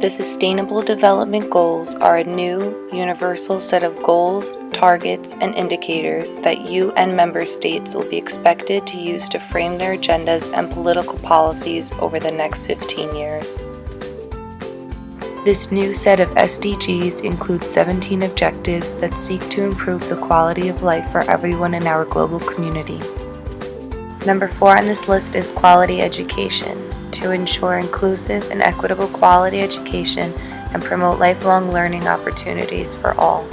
The Sustainable Development Goals are a new, universal set of goals, targets, and indicators that UN member states will be expected to use to frame their agendas and political policies over the next 15 years. This new set of SDGs includes 17 objectives that seek to improve the quality of life for everyone in our global community. Number 4 on this list is quality education, to ensure inclusive and equitable quality education and promote lifelong learning opportunities for all.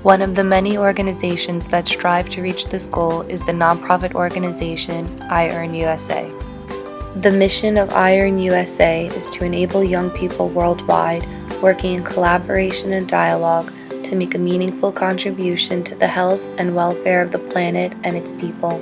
One of the many organizations that strive to reach this goal is the nonprofit organization iEARN-USA. The mission of iEARN-USA is to enable young people worldwide working in collaboration and dialogue to make a meaningful contribution to the health and welfare of the planet and its people.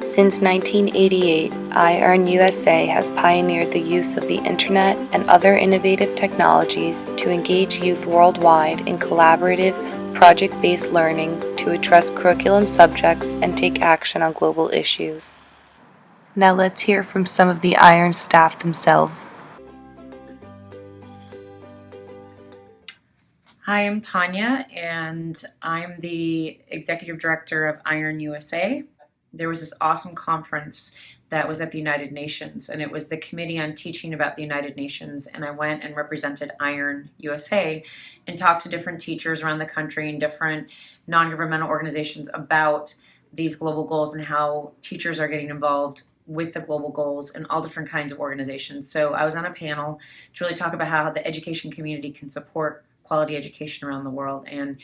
Since 1988, iEARN-USA has pioneered the use of the Internet and other innovative technologies to engage youth worldwide in collaborative, project-based learning to address curriculum subjects and take action on global issues. Now let's hear from some of the iEARN staff themselves. Hi, I'm Tanya, and I'm the Executive Director of iEARN-USA. There was this awesome conference that was at the United Nations, and it was the Committee on Teaching about the United Nations, and I went and represented iEARN-USA and talked to different teachers around the country and different non-governmental organizations about these global goals and how teachers are getting involved with the global goals and all different kinds of organizations. So I was on a panel to really talk about how the education community can support quality education around the world, and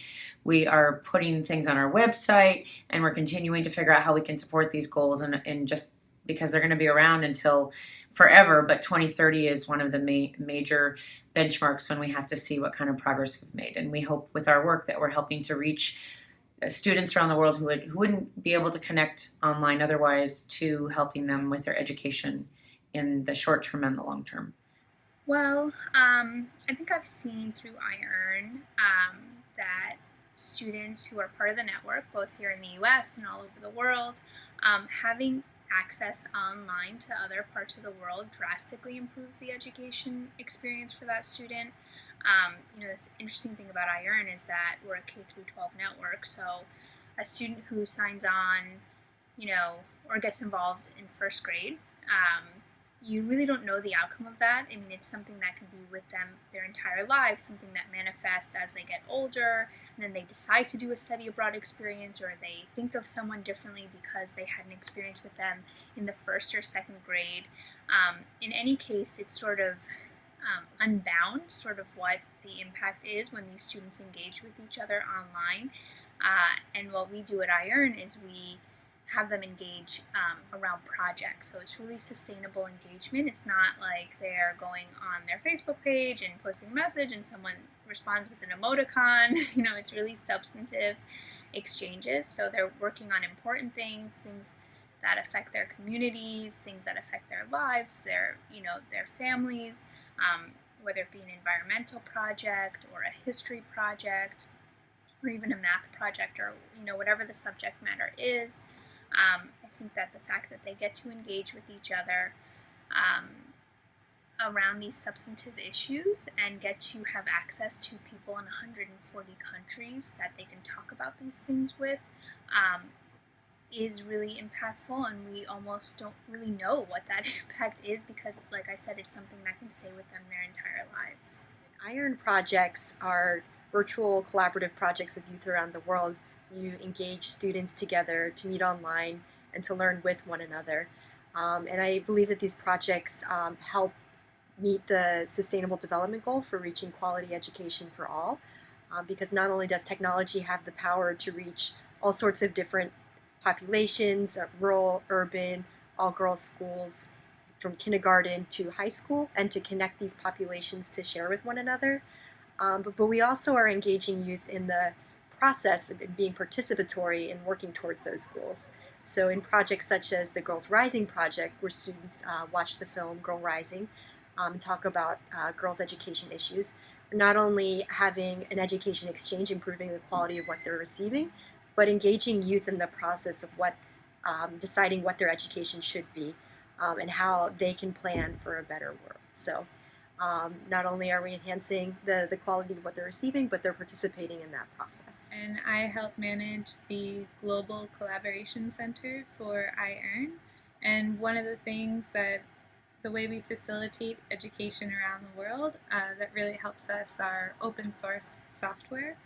we are putting things on our website, and we're continuing to figure out how we can support these goals, and just because they're going to be around until forever, but 2030 is one of the major benchmarks when we have to see what kind of progress we've made. And we hope with our work that we're helping to reach students around the world who wouldn't be able to connect online otherwise, to helping them with their education in the short term and the long term. Well, I think I've seen through iEARN that students who are part of the network, both here in the US and all over the world, having access online to other parts of the world drastically improves the education experience for that student. The interesting thing about iEARN is that we're a K through 12 network, so a student who signs on, or gets involved in first grade, you really don't know the outcome of that. I mean, it's something that could be with them their entire lives, something that manifests as they get older, and then they decide to do a study abroad experience, or they think of someone differently because they had an experience with them in the first or second grade. In any case, it's sort of unbound, sort of what the impact is when these students engage with each other online. And what we do at iEARN is we have them engage around projects. So it's really sustainable engagement. It's not like they're going on their Facebook page and posting a message and someone responds with an emoticon. It's really substantive exchanges. So they're working on important things that affect their communities, things that affect their lives, their families, whether it be an environmental project or a history project or even a math project, or whatever the subject matter is. I think that the fact that they get to engage with each other around these substantive issues and get to have access to people in 140 countries that they can talk about these things with is really impactful, and we almost don't really know what that impact is because, like I said, it's something that can stay with them their entire lives. iEARN projects are virtual collaborative projects with youth around the world. You engage students together to meet online and to learn with one another. And I believe that these projects help meet the Sustainable Development Goal for reaching quality education for all, because not only does technology have the power to reach all sorts of different populations, rural, urban, all-girls schools, from kindergarten to high school, and to connect these populations to share with one another, but we also are engaging youth in the process of being participatory in working towards those goals. So in projects such as the Girls Rising project, where students watch the film Girl Rising and talk about girls' education issues, we're not only having an education exchange, improving the quality of what they're receiving, but engaging youth in the process of deciding what their education should be and how they can plan for a better world. So Not only are we enhancing the quality of what they're receiving, but they're participating in that process. And I help manage the Global Collaboration Center for iEARN. And one of the things that the way we facilitate education around the world that really helps us are open source software,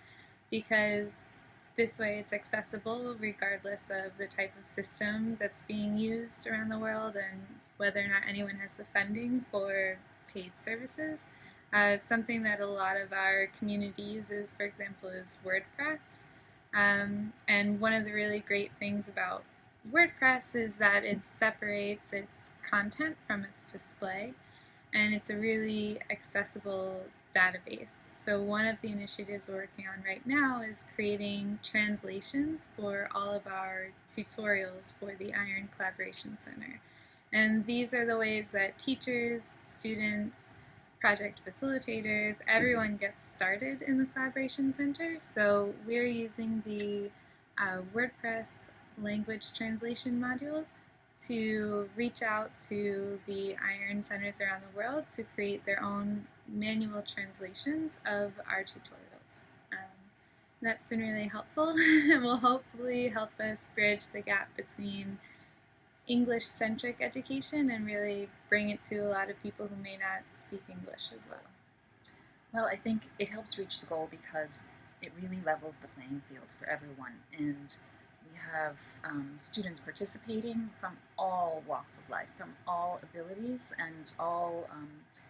because this way it's accessible regardless of the type of system that's being used around the world and whether or not anyone has the funding for paid services. Something that a lot of our community uses, for example, is WordPress. And one of the really great things about WordPress is that it separates its content from its display, and it's a really accessible database. So one of the initiatives we're working on right now is creating translations for all of our tutorials for the iEARN Collaboration Center. And these are the ways that teachers, students, project facilitators, everyone gets started in the Collaboration Center. So we're using the WordPress language translation module to reach out to the iEARN centers around the world to create their own manual translations of our tutorials. That's been really helpful and will hopefully help us bridge the gap between English-centric education and really bring it to a lot of people who may not speak English as well. Well, I think it helps reach the goal because it really levels the playing field for everyone, and we have students participating from all walks of life, from all abilities and all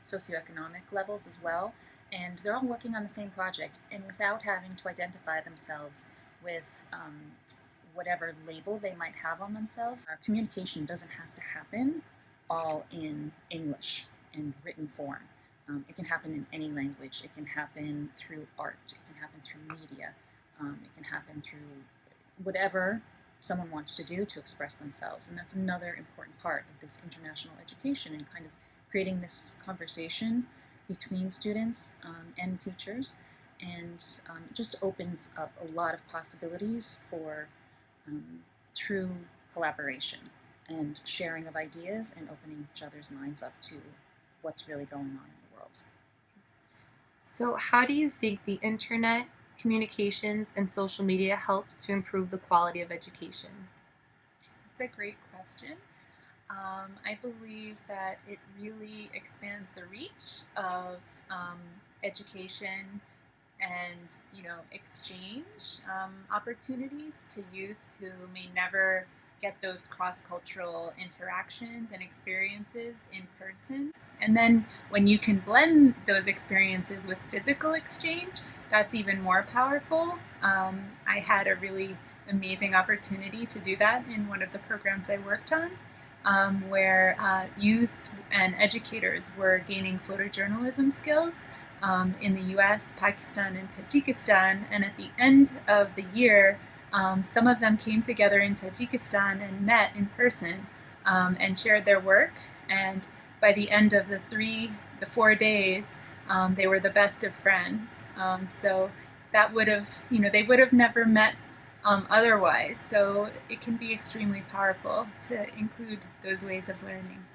socioeconomic levels as well, and they're all working on the same project, and without having to identify themselves with whatever label they might have on themselves. Our communication doesn't have to happen all in English in written form. It can happen in any language. It can happen through art. It can happen through media. It can happen through whatever someone wants to do to express themselves. And that's another important part of this international education and kind of creating this conversation between students and teachers. And it just opens up a lot of possibilities for true collaboration and sharing of ideas and opening each other's minds up to what's really going on in the world. So how do you think the internet, communications, and social media helps to improve the quality of education? It's a great question. I believe that it really expands the reach of education and exchange opportunities to youth who may never get those cross-cultural interactions and experiences in person. And then when you can blend those experiences with physical exchange, that's even more powerful. I had a really amazing opportunity to do that in one of the programs I worked on, where youth and educators were gaining photojournalism skills in the US, Pakistan, and Tajikistan. And at the end of the year, some of them came together in Tajikistan and met in person and shared their work. And by the end of the 4 days, they were the best of friends. So that would have, they would have never met otherwise. So it can be extremely powerful to include those ways of learning.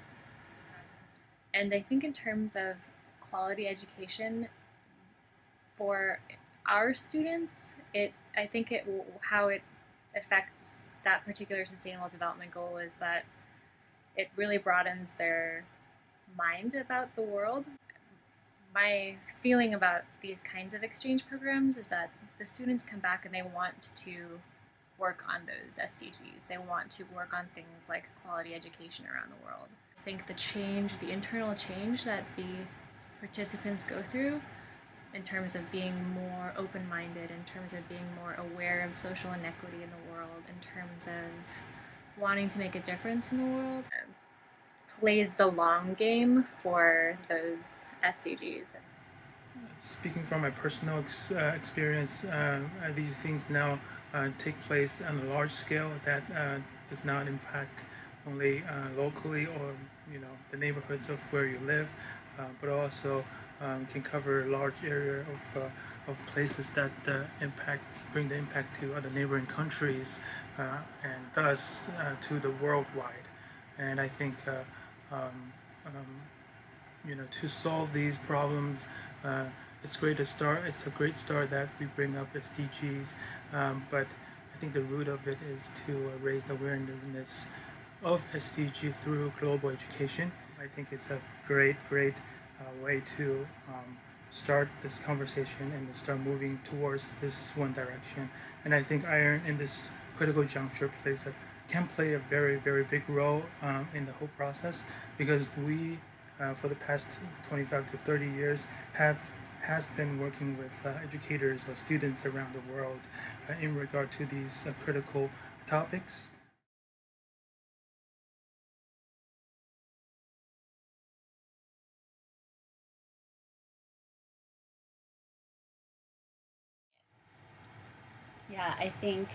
And I think in terms of quality education for our students, how it affects that particular sustainable development goal is that it really broadens their mind about the world. My feeling about these kinds of exchange programs is that the students come back and they want to work on those SDGs. They want to work on things like quality education around the world. I think the internal change that the participants go through in terms of being more open-minded, in terms of being more aware of social inequity in the world, in terms of wanting to make a difference in the world, plays the long game for those SDGs. Speaking from my personal experience, these things now take place on a large scale that does not impact only locally or the neighborhoods of where you live, but also can cover a large area of places that bring the impact to other neighboring countries and thus to the worldwide. And I think to solve these problems. It's great to start. It's a great start that we bring up SDGs, but I think the root of it is to raise the awareness of SDG through global education. I think it's a great way to start this conversation and start moving towards this one direction. And I think iEARN in this critical juncture can play a very big role in the whole process, because we for the past 25 to 30 years has been working with educators or students around the world in regard to these critical topics. Yeah, I think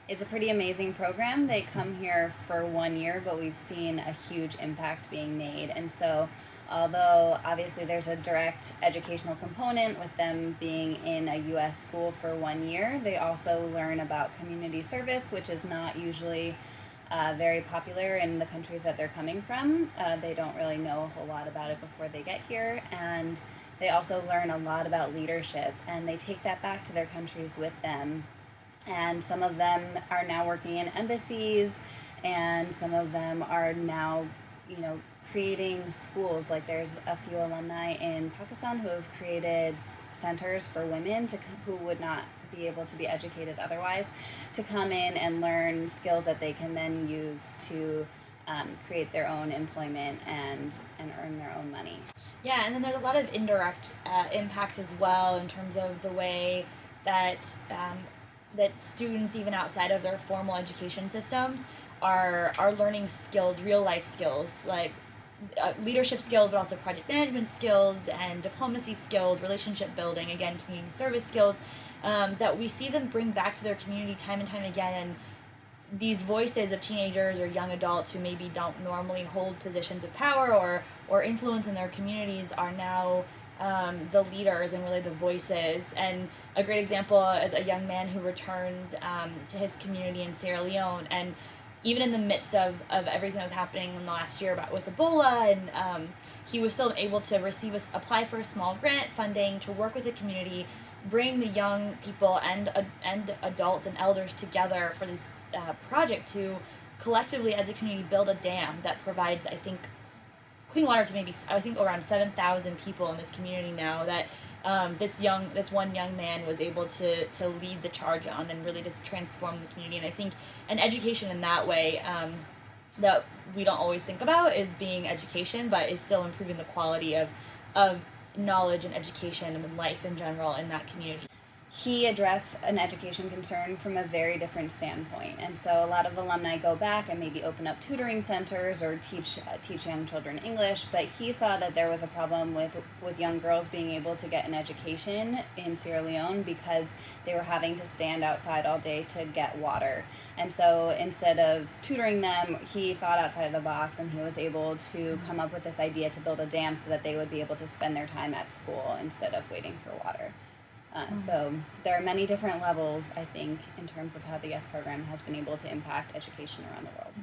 it's a pretty amazing program. They come here for 1 year, but we've seen a huge impact being made. And so, although obviously there's a direct educational component with them being in a US school for 1 year, they also learn about community service, which is not usually very popular in the countries that they're coming from. They don't really know a whole lot about it before they get here. And they also learn a lot about leadership, and they take that back to their countries with them. And some of them are now working in embassies, and some of them are now, creating schools. Like there's a few alumni in Pakistan who have created centers for women who would not be able to be educated otherwise, to come in and learn skills that they can then use to create their own employment and earn their own money. Yeah, and then there's a lot of indirect impacts as well, in terms of the way that that students, even outside of their formal education systems, are learning skills, real life skills, like leadership skills, but also project management skills and diplomacy skills, relationship building, again, community service skills, that we see them bring back to their community time and time again. And these voices of teenagers or young adults who maybe don't normally hold positions of power or influence in their communities are now the leaders and really the voices. And a great example is a young man who returned to his community in Sierra Leone, and even in the midst of everything that was happening in the last year with Ebola, and he was still able to apply for a small grant funding to work with the community, bring the young people and adults and elders together for this project to collectively, as a community, build a dam that provides, I think, clean water to around 7,000 people in this community now, that this one young man was able to lead the charge on and really just transform the community. And I think an education in that way that we don't always think about is being education, but is still improving the quality of knowledge and education and life in general in that community. He addressed an education concern from a very different standpoint. And so a lot of alumni go back and maybe open up tutoring centers or teach young children English, but he saw that there was a problem with young girls being able to get an education in Sierra Leone because they were having to stand outside all day to get water. And so instead of tutoring them, he thought outside of the box, and he was able to come up with this idea to build a dam so that they would be able to spend their time at school instead of waiting for water. So there are many different levels, I think, in terms of how the YES program has been able to impact education around the world.